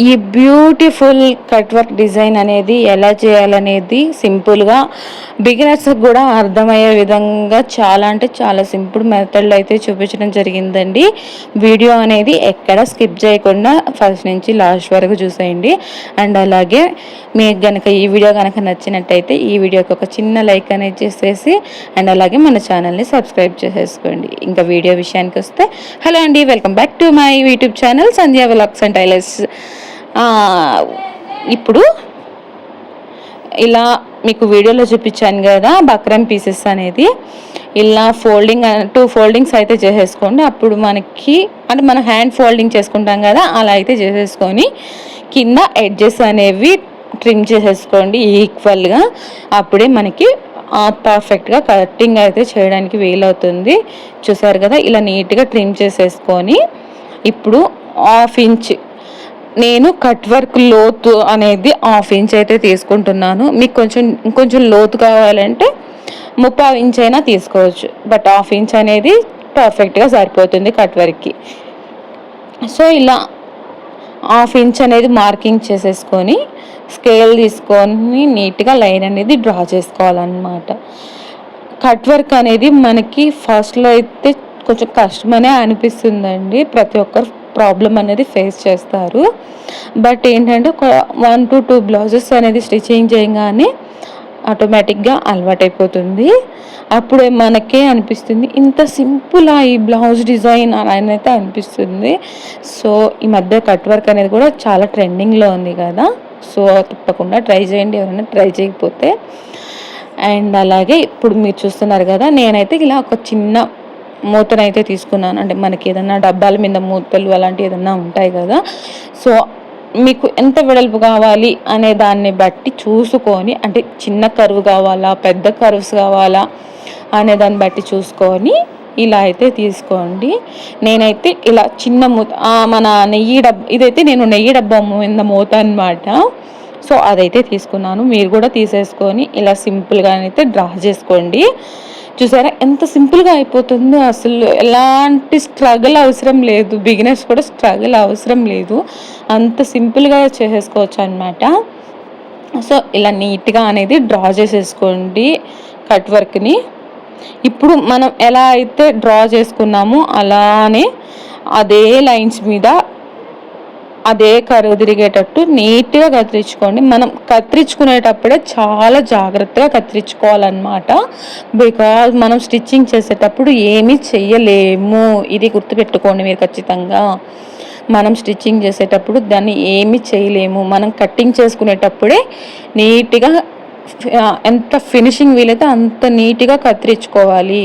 ఈ beautiful cut work design అనేది ఎలా చేయాలనేది సింపుల్గా బిగినర్స్కి కూడా అర్థమయ్యే విధంగా చాలా అంటే చాలా సింపుల్ మెథడ్లో అయితే చూపించడం జరిగిందండి. వీడియో అనేది ఎక్కడ స్కిప్ చేయకుండా ఫస్ట్ నుంచి లాస్ట్ వరకు చూసేయండి. అండ్ అలాగే మీకు కనుక ఈ వీడియో కనుక నచ్చినట్టయితే ఈ వీడియోకి ఒక చిన్న లైక్ అనేది చేసేసి అండ్ అలాగే మన ఛానల్ని సబ్స్క్రైబ్ చేసేసుకోండి. ఇంకా వీడియో విషయానికి వస్తే, హలో అండి, welcome back to my YouTube channel Sandhya vlogs and tailors. ఇప్పుడు ఇలా మీకు వీడియోలో చూపించాను కదా బక్రమ్ పీసెస్ అనేది, ఇలా టూ ఫోల్డింగ్స్ అయితే చేసేసుకోండి. అప్పుడు మనకి అంటే మనం హ్యాండ్ ఫోల్డింగ్ చేసుకుంటాం కదా, అలా అయితే చేసేసుకొని కింద ఎడ్జెస్ అనేవి ట్రిమ్ చేసేసుకోండి ఈక్వల్గా. అప్పుడే మనకి పర్ఫెక్ట్గా కటింగ్ అయితే చేయడానికి వీలవుతుంది. చూసారు కదా, ఇలా నీట్గా ట్రిమ్ చేసేసుకొని ఇప్పుడు 1/2 ఇంచ్ నేను కట్ వర్క్ లోతు అనేది 1/2 ఇంచ్ అయితే తీసుకుంటున్నాను. మీకు కొంచెం లోతు కావాలంటే 3/4 ఇంచ్ అయినా తీసుకోవచ్చు. బట్ 1/2 ఇంచ్ అనేది పర్ఫెక్ట్గా సరిపోతుంది కట్ వర్క్కి. సో ఇలా 1/2 ఇంచ్ అనేది మార్కింగ్ చేసేసుకొని స్కేల్ తీసుకొని నీట్గా లైన్ అనేది డ్రా చేసుకోవాలన్నమాట. కట్ వర్క్ అనేది మనకి ఫస్ట్లో అయితే కొంచెం కష్టమనే అనిపిస్తుందండి. ప్రతి ఒక్కరు ప్రాబ్లం అనేది ఫేస్ చేస్తారు. బట్ ఏంటంటే ఒక 1 to 2 బ్లౌజెస్ అనేది స్టిచ్చింగ్ చేయగానే ఆటోమేటిక్గా అలవాటైపోతుంది. అప్పుడే మనకే అనిపిస్తుంది ఇంత సింపుల్గా ఈ బ్లౌజ్ డిజైన్ అని అయితే అనిపిస్తుంది. సో ఈ మధ్య కట్ వర్క్ అనేది కూడా చాలా ట్రెండింగ్లో ఉంది కదా, సో తప్పకుండా ట్రై చేయండి ఎవరైనా ట్రై చేయకపోతే. అండ్ అలాగే ఇప్పుడు మీరు చూస్తున్నారు కదా, నేనైతే ఇలా ఒక చిన్న మూతనైతే తీసుకున్నాను. అంటే మనకి ఏదన్నా డబ్బాల మీద మూతలు అలాంటివి ఏదన్నా ఉంటాయి కదా, సో మీకు ఎంత వెడల్పు కావాలి అనే దాన్ని బట్టి చూసుకొని, అంటే చిన్న కరువు కావాలా పెద్ద కర్వ్స్ కావాలా అనే దాన్ని బట్టి చూసుకొని ఇలా అయితే తీసుకోండి. నేనైతే ఇలా చిన్న మూత, మన నెయ్యి డబ్బా ఇదైతే నేను నెయ్యి డబ్బా మీద మూత అనమాట. సో అదైతే తీసుకున్నాను. మీరు కూడా తీసేసుకొని ఇలా సింపుల్గా అయితే డ్రా చేసుకోండి. చూసారా ఎంత సింపుల్గా అయిపోతుందో, అసలు ఎలాంటి స్ట్రగుల్ అవసరం లేదు. బిగినర్స్ కూడా స్ట్రగుల్ అవసరం లేదు, అంత సింపుల్గా చేసేసుకోవచ్చు అనమాట. సో ఇలా నీట్గా అనేది డ్రా చేసేసుకోండి కట్ వర్క్ని. ఇప్పుడు మనం ఎలా అయితే డ్రా చేసుకున్నామో అలానే అదే లైన్స్ మీద అదే కరువు తిరిగేటట్టు నీట్గా కత్తిరించుకోండి. మనం కత్తిరించుకునేటప్పుడే చాలా జాగ్రత్తగా కత్తిరించుకోవాలన్నమాట. బికాజ్ మనం స్టిచ్చింగ్ చేసేటప్పుడు ఏమీ చెయ్యలేము, ఇది గుర్తుపెట్టుకోండి మీరు ఖచ్చితంగా. మనం స్టిచ్చింగ్ చేసేటప్పుడు దాన్ని ఏమీ చేయలేము. మనం కట్టింగ్ చేసుకునేటప్పుడే నీట్గా ఎంత ఫినిషింగ్ వీలైతే అంత నీట్గా కత్తిరించుకోవాలి.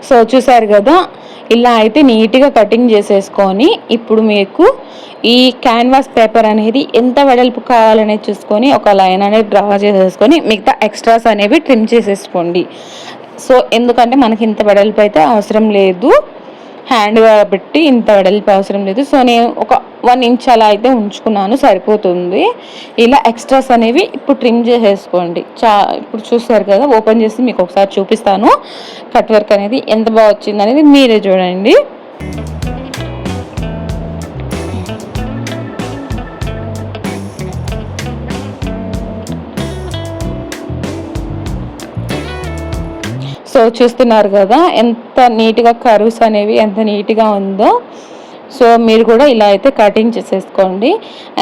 సో చూసారు కదా, ఇలా అయితే నీట్గా కటింగ్ చేసేసుకొని ఇప్పుడు మీకు ఈ క్యాన్వాస్ పేపర్ అనేది ఎంత వెడల్పు కావాలనేది చూసుకొని ఒక లైన్ అనేది డ్రా చేసేసుకొని మిగతా ఎక్స్ట్రాస్ అనేవి ట్రిమ్ చేసేసుకోండి. సో ఎందుకంటే మనకి ఇంత వెడల్పు అయితే అవసరం లేదు, హ్యాండ్ కాబట్టి ఇంత వెడల్పు అవసరం లేదు. సో నేను ఒక 1 ఇంచ్ అలా అయితే ఉంచుకున్నాను, సరిపోతుంది. ఇలా ఎక్స్ట్రాస్ అనేవి ఇప్పుడు ట్రిమ్ చేసేసుకోండి. ఇప్పుడు చూస్తారు కదా, ఓపెన్ చేసి మీకు ఒకసారి చూపిస్తాను కట్ వర్క్ అనేది ఎంత బాగా వచ్చింది అనేది మీరే చూడండి. సో చూస్తున్నారు కదా ఎంత నీట్గా కర్వ్స్ అనేవి ఎంత నీట్గా ఉందో. సో మీరు కూడా ఇలా అయితే కటింగ్ చేసేసుకోండి.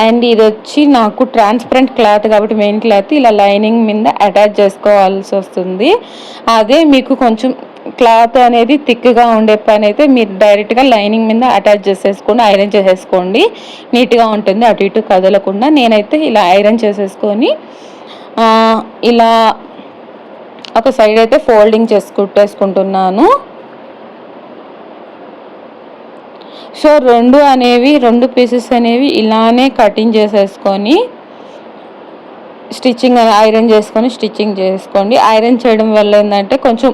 అండ్ ఇది వచ్చి నాకు ట్రాన్స్పరెంట్ క్లాత్ కాబట్టి మెయిన్ క్లాత్ ఇలా లైనింగ్ మీద అటాచ్ చేసుకోవాల్సి వస్తుంది. అదే మీకు కొంచెం క్లాత్ అనేది థిక్గా ఉండే పని అయితే మీరు డైరెక్ట్గా లైనింగ్ మీద అటాచ్ చేసేసుకొని ఐరన్ చేసేసుకోండి, నీట్గా ఉంటుంది అటు ఇటు కదలకుండా. నేనైతే ఇలా ఐరన్ చేసేసుకొని ఇలా ఒక సైడ్ అయితే ఫోల్డింగ్ చేసుకుంటున్నాను. సో రెండు పీసెస్ అనేవి ఇలానే కటింగ్ చేసేసుకొని స్టిచ్చింగ్ ఐరన్ చేసుకొని స్టిచ్చింగ్ చేసుకోండి. ఐరన్ చేయడం వల్ల ఏంటంటే కొంచెం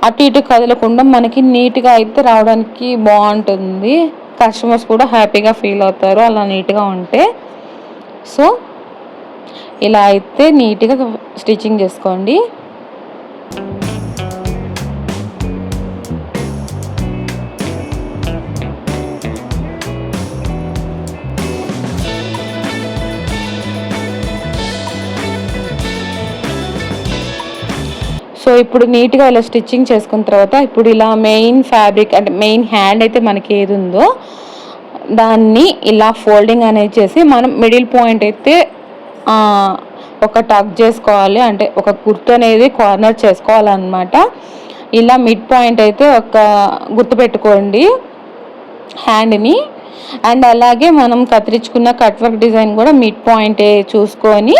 అటు ఇటు కదలకుండా మనకి నీట్గా అయితే రావడానికి బాగుంటుంది. కస్టమర్స్ కూడా హ్యాపీగా ఫీల్ అవుతారు అలా నీట్గా ఉంటే. సో ఇలా అయితే నీట్గా స్టిచ్చింగ్ చేసుకోండి. సో ఇప్పుడు నీట్గా ఇలా స్టిచ్చింగ్ చేసుకున్న తర్వాత ఇప్పుడు ఇలా మెయిన్ ఫ్యాబ్రిక్ అంటే మెయిన్ హ్యాండ్ అయితే మనకి ఏది ఉందో దాన్ని ఇలా ఫోల్డింగ్ అనేది చేసి మనం మిడిల్ పాయింట్ అయితే ఒక టక్ చేసుకోవాలి, అంటే ఒక గుర్తు అనేది కార్నర్ చేసుకోవాలన్నమాట. ఇలా మిడ్ పాయింట్ అయితే ఒక గుర్తు పెట్టుకోండి హ్యాండ్ని. అండ్ అలాగే మనం కత్తిరించుకున్న కట్ వర్క్ డిజైన్ కూడా మిడ్ పాయింట్ చూసుకొని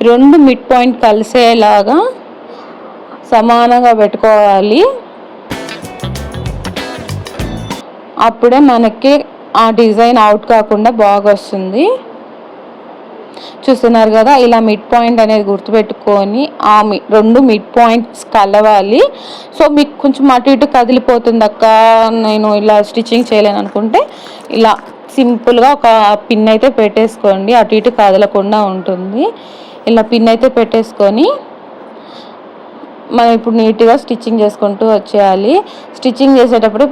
2 మిడ్ పాయింట్ కలిసేలాగా సమానంగా పెట్టుకోవాలి. అప్పుడే మనకి ఆ డిజైన్ అవుట్ కాకుండా బాగా వస్తుంది. చూస్తున్నారు కదా, ఇలా మిడ్ పాయింట్ అనేది గుర్తుపెట్టుకొని ఆ 2 మిడ్ పాయింట్స్ కలవాలి. సో మీకు కొంచెం అటు ఇటు కదిలిపోతుంది అక్క, నేను ఇలా స్టిచ్చింగ్ చేయలేను అనుకుంటే ఇలా సింపుల్గా ఒక పిన్ అయితే పెట్టేసుకోండి, అటు ఇటు కదలకుండా ఉంటుంది. ఇలా పిన్ అయితే పెట్టేసుకొని మనం ఇప్పుడు నీట్గా స్టిచ్చింగ్ చేసుకుంటూ వచ్చేయాలి. స్టిచ్చింగ్ చేసేటప్పుడు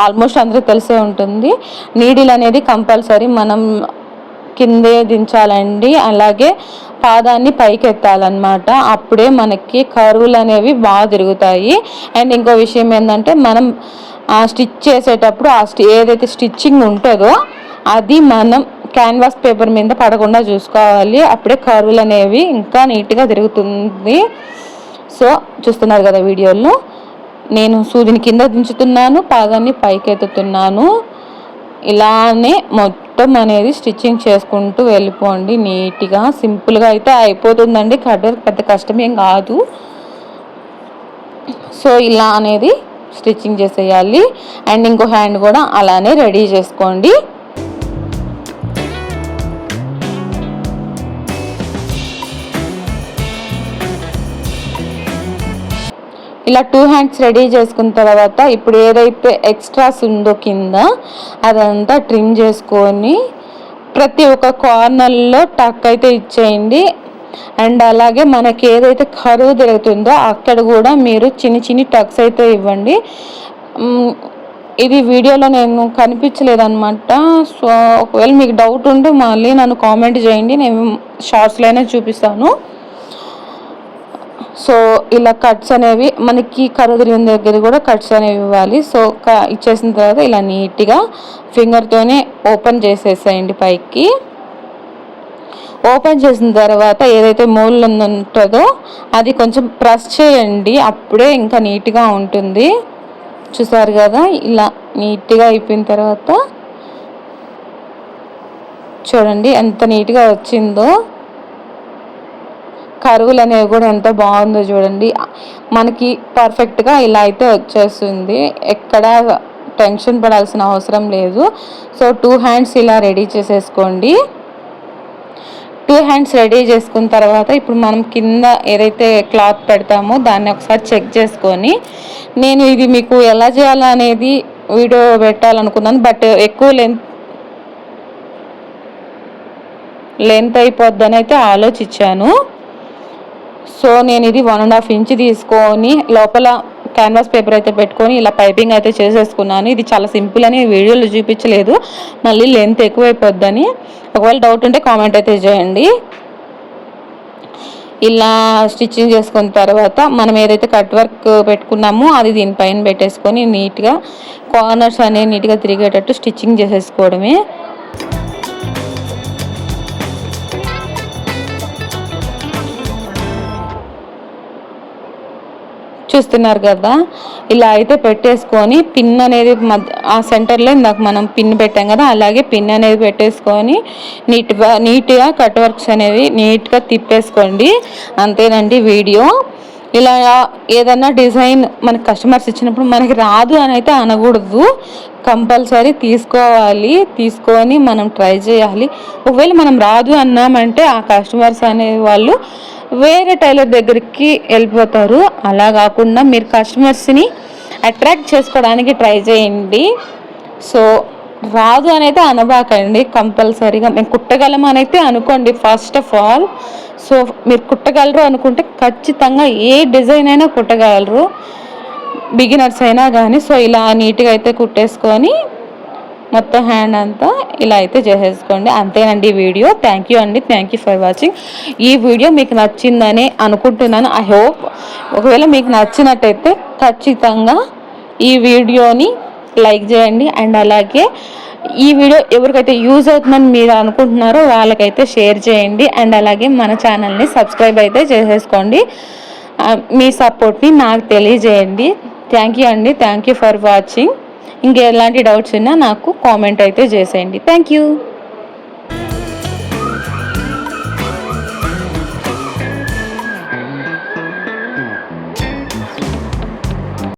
ఆల్మోస్ట్ అందరికీ తెలిసే ఉంటుంది, నీడిల్ అనేది కంపల్సరీ మనం కిందే దించాలండి. అలాగే పాదాన్ని పైకి ఎత్తాలన్నమాట, అప్పుడే మనకి కర్వులు అనేవి బాగా తిరుగుతాయి. అండ్ ఇంకో విషయం ఏంటంటే మనం స్టిచ్ చేసేటప్పుడు ఏదైతే స్టిచ్చింగ్ ఉంటుందో అది మనం క్యాన్వాస్ పేపర్ మీద పడకుండా చూసుకోవాలి, అప్పుడే కర్వులు అనేవి ఇంకా నీట్గా తిరుగుతుంది. సో చూస్తున్నారు కదా వీడియోలో, నేను సూదిని కింద దించుతున్నాను, పాదాన్ని పైకి ఎత్తుతున్నాను. ఇలానే మొత్తం అనేది స్టిచ్చింగ్ చేసుకుంటూ వెళ్ళిపోండి. నీట్గా సింపుల్గా అయితే అయిపోతుందండి, కట్ వర్క్ పెద్ద కష్టమేం కాదు. సో ఇలా అనేది స్టిచ్చింగ్ చేసేయాలి. అండ్ ఇంకో హ్యాండ్ కూడా అలానే రెడీ చేసుకోండి. ఇలా 2 హ్యాండ్స్ రెడీ చేసుకున్న తర్వాత ఇప్పుడు ఏదైతే ఎక్స్ట్రాస్ ఉందో కింద అదంతా ట్రిమ్ చేసుకొని ప్రతి ఒక్క కార్నర్లో టక్ అయితే ఇచ్చేయండి. అండ్ అలాగే మనకి ఏదైతే కరువు తిరుగుతుందో అక్కడ కూడా మీరు చిన్ని టక్స్ అయితే ఇవ్వండి. ఇది వీడియోలో నేను కనిపించలేదన్నమాట. సో ఒకవేళ మీకు డౌట్ ఉంటే మళ్ళీ నన్ను కామెంట్ చేయండి, నేను షార్ట్స్లోనే చూపిస్తాను. సో ఇలా కట్స్ అనేవి మనకి కరువు తిరిగిన దగ్గర కూడా కట్స్ అనేవి ఇవ్వాలి. సో ఇచ్చేసిన తర్వాత ఇలా నీట్గా ఫింగర్తోనే ఓపెన్ చేసేసేయండి పైకి. ఓపెన్ చేసిన తర్వాత ఏదైతే మూల ఉంటుందో అది కొంచెం ప్రెస్ చేయండి, అప్పుడే ఇంకా నీట్గా ఉంటుంది. చూసారు కదా, ఇలా నీట్గా అయిపోయిన తర్వాత చూడండి ఎంత నీట్గా వచ్చిందో. కరువులు అనేవి కూడా ఎంత బాగుందో చూడండి, మనకి పర్ఫెక్ట్గా ఇలా అయితే వచ్చేస్తుంది, ఎక్కడ టెన్షన్ పడాల్సిన అవసరం లేదు. సో 2 హ్యాండ్స్ ఇలా రెడీ చేసేసుకోండి. 2 హ్యాండ్స్ రెడీ చేసుకున్న తర్వాత ఇప్పుడు మనం కింద ఏదైతే క్లాత్ పెడతామో దాన్ని ఒకసారి చెక్ చేసుకొని, నేను ఇది మీకు ఎలా చేయాలనేది వీడియో పెట్టాలనుకున్నాను, బట్ ఎక్కువ లెంత్ అయిపోద్దని అయితే ఆలోచించాను. సో నేను ఇది 1.5 ఇంచ్ తీసుకొని లోపల క్యాన్వాస్ పేపర్ అయితే పెట్టుకొని ఇలా పైపింగ్ అయితే చేసేసుకున్నాను. ఇది చాలా సింపుల్ అని వీడియోలో చూపించలేదు, మళ్ళీ లెంత్ ఎక్కువైపోద్దని. ఒకవేళ డౌట్ ఉంటే కామెంట్ అయితే చేయండి. ఇలా స్టిచ్చింగ్ చేసుకున్న తర్వాత మనం ఏదైతే కట్ వర్క్ పెట్టుకున్నామో అది దీనిపైన పెట్టేసుకొని నీట్గా కార్నర్స్ అనేవి నీట్గా తిరిగేటట్టు స్టిచ్చింగ్ చేసేసుకోవడమే. చూస్తున్నారు కదా, ఇలా అయితే పెట్టేసుకొని పిన్ అనేది ఆ సెంటర్లో ఇందాక మనం పిన్ పెట్టాం కదా, అలాగే పిన్ అనేది పెట్టేసుకొని నీట్గా కట్ వర్క్స్ అనేవి నీట్గా తిప్పేసుకోండి. అంతేనండి వీడియో. ఇలా ఏదన్నా డిజైన్ మనకి కస్టమర్స్ ఇచ్చినప్పుడు మనకి రాదు అని అయితే అనకూడదు, కంపల్సరీ తీసుకొని మనం ట్రై చేయాలి. ఒకవేళ మనం రాదు అన్నామంటే ఆ కస్టమర్స్ అనే వాళ్ళు వేరే టైలర్ దగ్గరికి వెళ్ళిపోతారు. అలా కాకుండా మీరు కస్టమర్స్ని అట్రాక్ట్ చేసుకోవడానికి ట్రై చేయండి. సో రాదు అనేది అనబాకండి, కంపల్సరీగా మేము కుట్టగలం అయితే అనుకోండి ఫస్ట్ ఆఫ్ ఆల్. సో మీరు కుట్టగలరు అనుకుంటే ఖచ్చితంగా ఏ డిజైన్ అయినా కుట్టగలరు, బిగినర్స్ అయినా కానీ. సో ఇలా నీట్గా అయితే కుట్టేసుకొని మొత్తం హ్యాండ్ అంతా ఇలా అయితే చేసేసుకోండి. అంతేనండి ఈ వీడియో. థ్యాంక్ యూ అండి, థ్యాంక్ యూ ఫర్ వాచింగ్. ఈ వీడియో మీకు నచ్చిందని అనుకుంటున్నాను. ఐ హోప్ ఒకవేళ మీకు నచ్చినట్టయితే ఖచ్చితంగా ఈ వీడియోని లైక్ చేయండి. అండ్ అలాగే ఈ వీడియో ఎవరికైతే యూజ్ అవుతుందని మీరు అనుకుంటున్నారో వాళ్ళకైతే షేర్ చేయండి. అండ్ అలాగే మన ఛానల్ని సబ్స్క్రైబ్ అయితే చేసేసుకోండి. మీ సపోర్ట్ని నాకు తెలియజేయండి. థ్యాంక్ యూ అండి, థ్యాంక్ యూ ఫర్ వాచింగ్. ఇంకెలాంటి డౌట్స్ ఉన్నా నాకు కామెంట్ అయితే చేసేయండి. Thank you.